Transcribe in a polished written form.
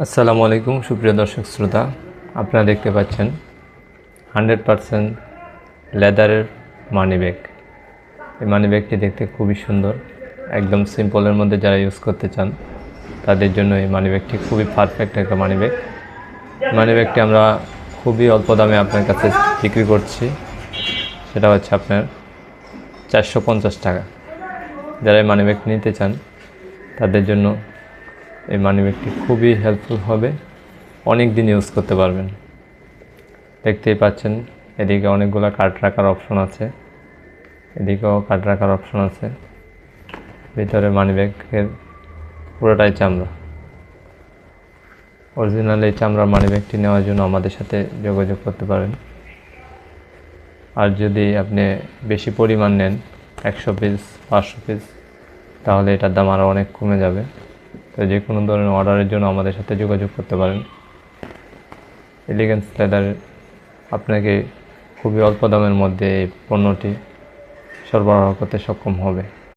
আসসালামু আলাইকুম সুপ্রিয় দর্শক শ্রোতা, আপনারা দেখতে পাচ্ছেন 100% লেদারের মানি ব্যাগ। এই মানি ব্যাগটি দেখতে খুবই সুন্দর, একদম সিম্পলের মধ্যে যারা ইউজ করতে চান তাদের জন্য এই মানি ব্যাগটি খুবই পারফেক্ট একটা মানি ব্যাগ। মানি ব্যাগটি আমরা খুবই অল্প দামে আপনার কাছে বিক্রি করছি, সেটা হচ্ছে আপনার 450 টাকা। যারা এই মানি ব্যাগ নিতে চান তাদের জন্য এই মানি ব্যাগটি খুবই হেল্পফুল হবে, অনেক দিন ইউজ করতে পারবেন। দেখতেই পাচ্ছেন এদিকে অনেকগুলো কার্ড রাখার অপশন আছে, এদিকেও কার্ড রাখার অপশন আছে। ভিতরে মানি ব্যাগের পুরোটাই চামড়া। অরিজিনাল এই চামড়ার মানি ব্যাগটি নেওয়ার জন্য আমাদের সাথে যোগাযোগ করতে পারেন। আর যদি আপনি বেশি পরিমাণ নেন, 100 পিস 500 পিস, তাহলে এটার দাম আরও অনেক কমে যাবে। তো যে কোনো ধরনের অর্ডারের জন্য আমাদের সাথে যোগাযোগ করতে পারেন। এলিগেন্স লেদার আপনাকে খুবই অল্প দামের মধ্যে এই পণ্যটি সরবরাহ করতে সক্ষম হবে।